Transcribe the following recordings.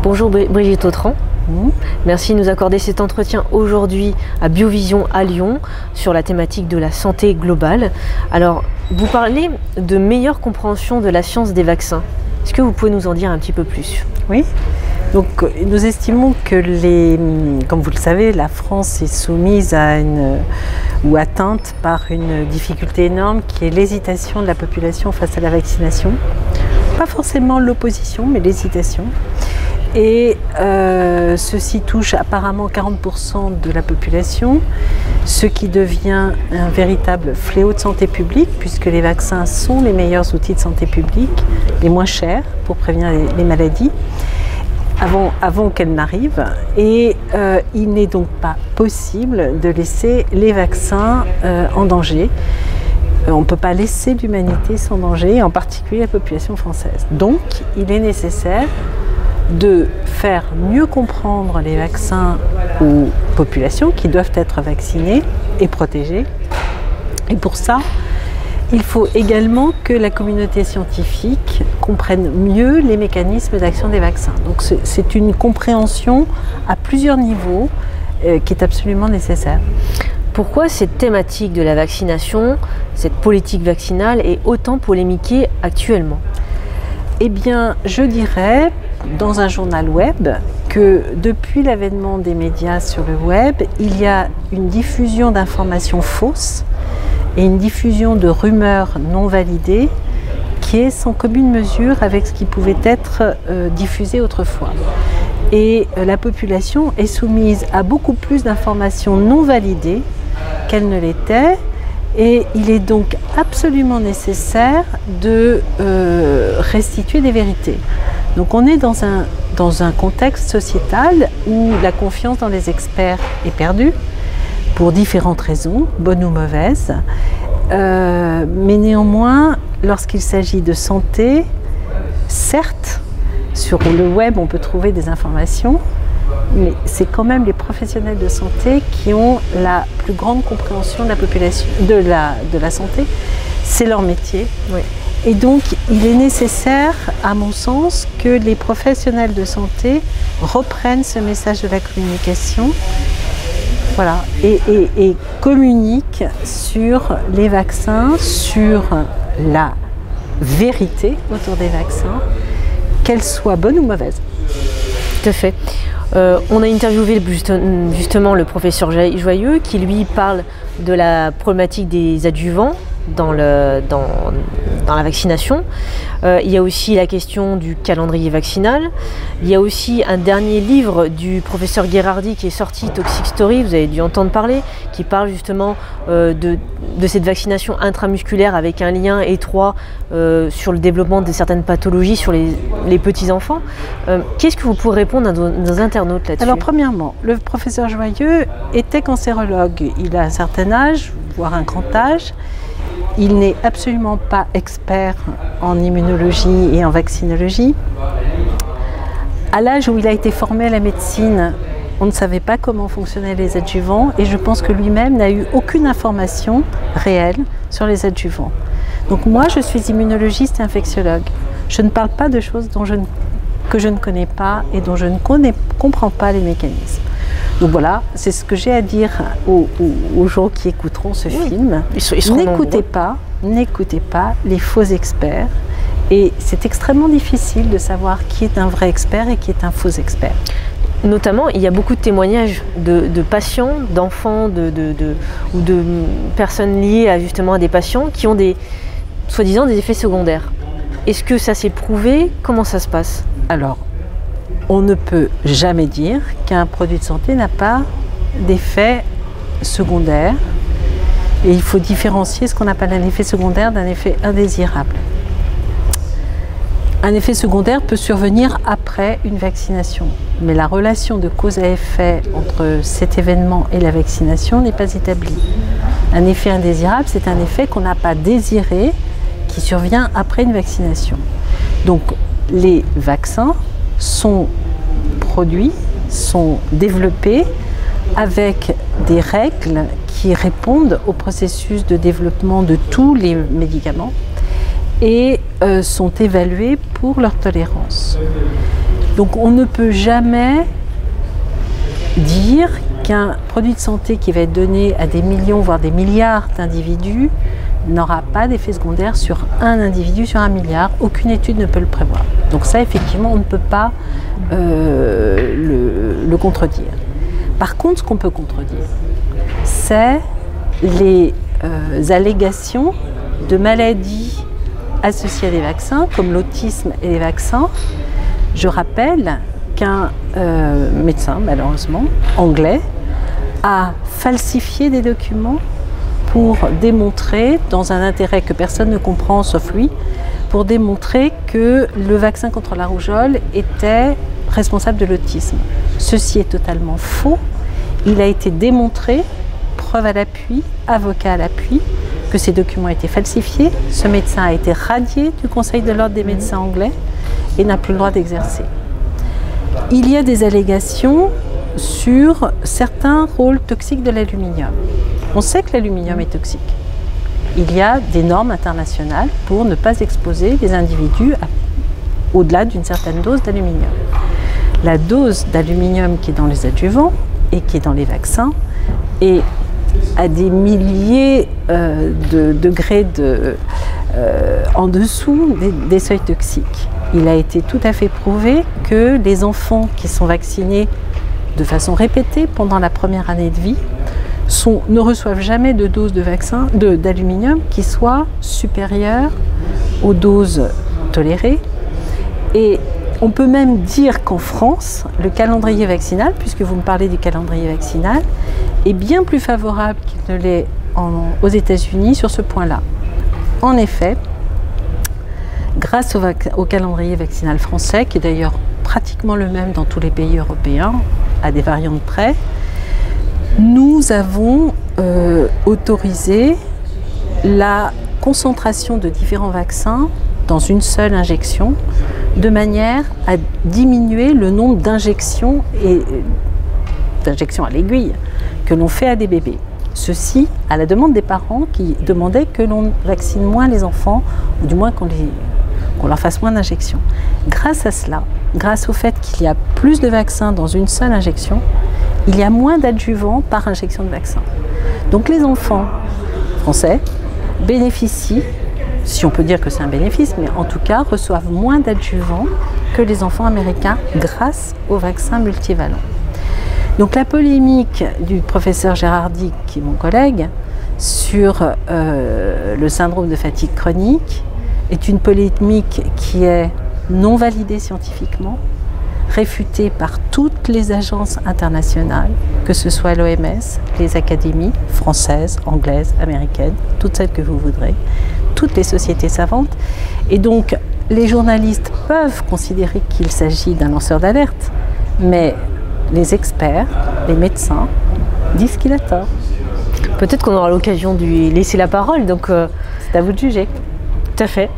Bonjour Brigitte Autran. Merci de nous accorder cet entretien aujourd'hui à Biovision à Lyon sur la thématique de la santé globale. Alors, vous parlez de meilleure compréhension de la science des vaccins. Est-ce que vous pouvez nous en dire un petit peu plus? Oui. Donc, nous estimons que comme vous le savez, la France est soumise à ou atteinte par une difficulté énorme qui est l'hésitation de la population face à la vaccination. Pas forcément l'opposition, mais l'hésitation. Et ceci touche apparemment 40% de la population, ce qui devient un véritable fléau de santé publique, puisque les vaccins sont les meilleurs outils de santé publique, les moins chers pour prévenir les maladies, avant qu'elles n'arrivent. Et il n'est donc pas possible de laisser les vaccins en danger. On ne peut pas laisser l'humanité sans danger, en particulier la population française. Donc, il est nécessaire de faire mieux comprendre les vaccins aux populations qui doivent être vaccinées et protégées. Et pour ça, il faut également que la communauté scientifique comprenne mieux les mécanismes d'action des vaccins. Donc c'est une compréhension à plusieurs niveaux qui est absolument nécessaire. Pourquoi cette thématique de la vaccination, cette politique vaccinale est autant polémiquée actuellement? Eh bien, je dirais, dans un journal web, que depuis l'avènement des médias sur le web, il y a une diffusion d'informations fausses et une diffusion de rumeurs non validées qui est sans commune mesure avec ce qui pouvait être diffusé autrefois. Et la population est soumise à beaucoup plus d'informations non validées qu'elle ne l'était. Et il est donc absolument nécessaire de restituer des vérités. Donc on est dans un contexte sociétal où la confiance dans les experts est perdue, pour différentes raisons, bonnes ou mauvaises. Mais néanmoins, lorsqu'il s'agit de santé, certes, sur le web on peut trouver des informations, mais c'est quand même les professionnels de santé qui ont la plus grande compréhension de la population, de la santé. C'est leur métier. Oui. Et donc, il est nécessaire, à mon sens, que les professionnels de santé reprennent ce message de la communication, voilà, et communiquent sur les vaccins, sur la vérité autour des vaccins, qu'elle soit bonne ou mauvaise. Tout à fait. On a interviewé justement le professeur Joyeux qui lui parle de la problématique des adjuvants dans la vaccination. Il y a aussi la question du calendrier vaccinal. Il y a aussi un dernier livre du professeur Gherardi qui est sorti, Toxic Story, vous avez dû entendre parler, qui parle justement de cette vaccination intramusculaire avec un lien étroit sur le développement de certaines pathologies sur les petits-enfants. Qu'est-ce que vous pourrez répondre à nos internautes là-dessus? Alors premièrement, le professeur Joyeux était cancérologue. Il a un certain âge, voire un grand âge. Il n'est absolument pas expert en immunologie et en vaccinologie. À l'âge où il a été formé à la médecine, on ne savait pas comment fonctionnaient les adjuvants et je pense que lui-même n'a eu aucune information réelle sur les adjuvants. Donc moi, je suis immunologiste et infectiologue. Je ne parle pas de choses que je ne connais pas et dont je ne comprends pas les mécanismes. Donc voilà, c'est ce que j'ai à dire aux gens qui écouteront ce film. N'écoutez pas les faux experts. Et c'est extrêmement difficile de savoir qui est un vrai expert et qui est un faux expert. Notamment, il y a beaucoup de témoignages de patients, d'enfants ou de personnes liées justement à des patients qui ont soi-disant des effets secondaires. Est-ce que ça s'est prouvé? Comment ça se passe? Alors, on ne peut jamais dire qu'un produit de santé n'a pas d'effet secondaire. Et il faut différencier ce qu'on appelle un effet secondaire d'un effet indésirable. Un effet secondaire peut survenir après une vaccination, mais la relation de cause à effet entre cet événement et la vaccination n'est pas établie. Un effet indésirable, c'est un effet qu'on n'a pas désiré, qui survient après une vaccination. Donc les vaccins sont produits, sont développés avec des règles qui répondent au processus de développement de tous les médicaments et sont évalués pour leur tolérance. Donc on ne peut jamais dire qu'un produit de santé qui va être donné à des millions, voire des milliards d'individus n'aura pas d'effet secondaire sur un individu, sur un milliard. Aucune étude ne peut le prévoir. Donc ça, effectivement, on ne peut pas le contredire. Par contre, ce qu'on peut contredire, c'est les allégations de maladies associées à des vaccins, comme l'autisme et les vaccins. Je rappelle qu'un médecin, malheureusement, anglais, a falsifié des documents pour démontrer, dans un intérêt que personne ne comprend sauf lui, pour démontrer que le vaccin contre la rougeole était responsable de l'autisme. Ceci est totalement faux. Il a été démontré, preuve à l'appui, avocat à l'appui, que ces documents étaient falsifiés. Ce médecin a été radié du Conseil de l'ordre des médecins anglais et n'a plus le droit d'exercer. Il y a des allégations sur certains rôles toxiques de l'aluminium. On sait que l'aluminium est toxique. Il y a des normes internationales pour ne pas exposer les individus au-delà d'une certaine dose d'aluminium. La dose d'aluminium qui est dans les adjuvants et qui est dans les vaccins est à des milliers de degrés en dessous des seuils toxiques. Il a été tout à fait prouvé que les enfants qui sont vaccinés de façon répétée pendant la première année de vie ne reçoivent jamais de dose de vaccin d'aluminium qui soit supérieure aux doses tolérées. Et on peut même dire qu'en France, le calendrier vaccinal, puisque vous me parlez du calendrier vaccinal, est bien plus favorable qu'il ne l'est aux États-Unis sur ce point-là. En effet, grâce au calendrier vaccinal français, qui est d'ailleurs pratiquement le même dans tous les pays européens, à des variantes près, nous avons autorisé la concentration de différents vaccins dans une seule injection, de manière à diminuer le nombre d'injections à l'aiguille que l'on fait à des bébés. Ceci à la demande des parents qui demandaient que l'on vaccine moins les enfants, ou du moins qu'on leur fasse moins d'injections. Grâce à cela, grâce au fait qu'il y a plus de vaccins dans une seule injection, il y a moins d'adjuvants par injection de vaccin. Donc les enfants français bénéficient, si on peut dire que c'est un bénéfice, mais en tout cas reçoivent moins d'adjuvants que les enfants américains grâce aux vaccins multivalents. Donc la polémique du professeur Gérardi, qui est mon collègue, sur le syndrome de fatigue chronique est une polémique qui est non validée scientifiquement, réfutée par toutes les agences internationales, que ce soit l'OMS, les académies françaises, anglaises, américaines, toutes celles que vous voudrez, toutes les sociétés savantes. Et donc, les journalistes peuvent considérer qu'il s'agit d'un lanceur d'alerte, mais les experts, les médecins, disent qu'il a tort. Peut-être qu'on aura l'occasion de lui laisser la parole, donc c'est à vous de juger. Tout à fait.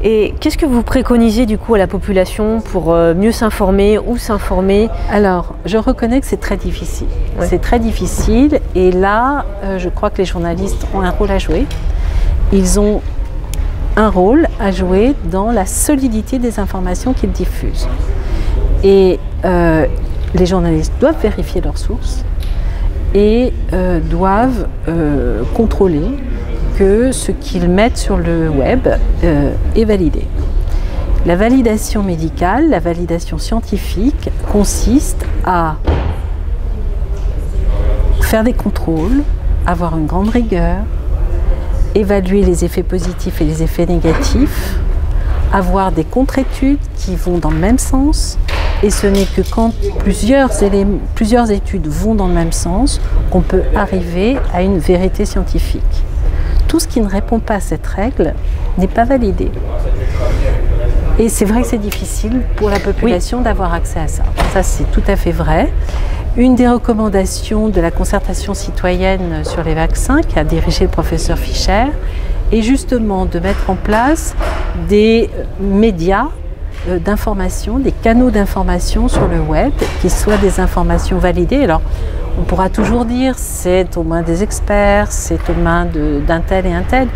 Et qu'est-ce que vous préconisez du coup à la population pour mieux s'informer ou s'informer? Alors, je reconnais que c'est très difficile. Ouais. C'est très difficile et là, je crois que les journalistes ont un rôle à jouer. Ils ont un rôle à jouer dans la solidité des informations qu'ils diffusent. Et les journalistes doivent vérifier leurs sources et doivent contrôler que ce qu'ils mettent sur le web est validé. La validation médicale, la validation scientifique consiste à faire des contrôles, avoir une grande rigueur, évaluer les effets positifs et les effets négatifs, avoir des contre-études qui vont dans le même sens, et ce n'est que quand plusieurs études vont dans le même sens qu'on peut arriver à une vérité scientifique. Tout ce qui ne répond pas à cette règle n'est pas validé. Et c'est vrai que c'est difficile pour la population d'avoir accès à ça. Ça, c'est tout à fait vrai. Une des recommandations de la concertation citoyenne sur les vaccins, qui a dirigé le professeur Fischer, est justement de mettre en place des médias d'information, des canaux d'information sur le web, qui soient des informations validées. Alors, on pourra toujours dire c'est aux mains des experts, c'est aux mains d'un tel et un tel,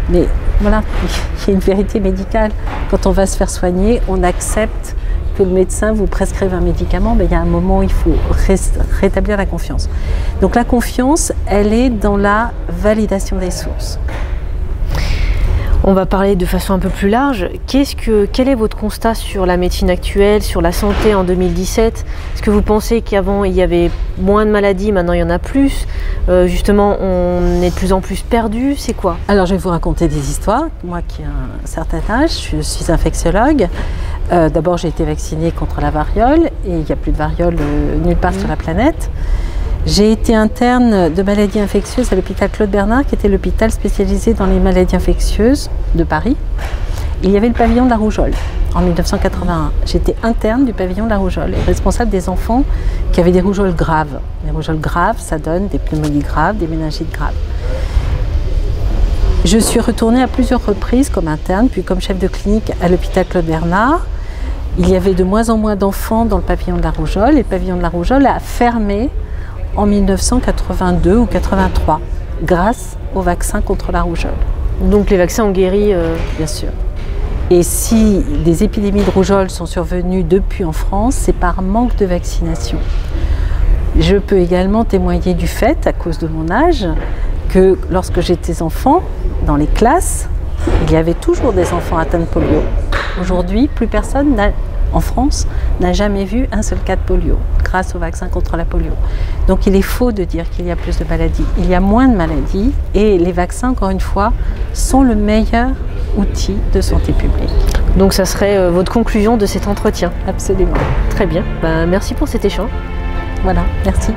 mais voilà, il y a une vérité médicale. Quand on va se faire soigner, on accepte que le médecin vous prescrive un médicament, il y a un moment où il faut rétablir la confiance. Donc la confiance, elle est dans la validation des sources. On va parler de façon un peu plus large. Quel est votre constat sur la médecine actuelle, sur la santé en 2017? Est-ce que vous pensez qu'avant il y avait moins de maladies, maintenant il y en a plus? Justement, on est de plus en plus perdu, c'est quoi? Alors je vais vous raconter des histoires. Moi qui ai un certain âge, je suis infectiologue. D'abord j'ai été vaccinée contre la variole et il n'y a plus de variole nulle part sur la planète. J'ai été interne de maladies infectieuses à l'hôpital Claude Bernard, qui était l'hôpital spécialisé dans les maladies infectieuses de Paris. Il y avait le pavillon de la rougeole en 1981. J'étais interne du pavillon de la rougeole et responsable des enfants qui avaient des rougeoles graves. Les rougeoles graves, ça donne des pneumonies graves, des méningites graves. Je suis retournée à plusieurs reprises comme interne, puis comme chef de clinique à l'hôpital Claude Bernard. Il y avait de moins en moins d'enfants dans le pavillon de la rougeole et le pavillon de la rougeole a fermé en 1982 ou 83, grâce au vaccin contre la rougeole. Donc les vaccins ont guéri Bien sûr. Et si des épidémies de rougeole sont survenues depuis en France, c'est par manque de vaccination. Je peux également témoigner du fait, à cause de mon âge, que lorsque j'étais enfant, dans les classes, il y avait toujours des enfants atteints de polio. Aujourd'hui, plus personne en France n'a jamais vu un seul cas de polio grâce au vaccin contre la polio. Donc il est faux de dire qu'il y a plus de maladies. Il y a moins de maladies et les vaccins, encore une fois, sont le meilleur outil de santé publique. Donc ça serait votre conclusion de cet entretien? Absolument. Très bien. Merci pour cet échange. Voilà, merci.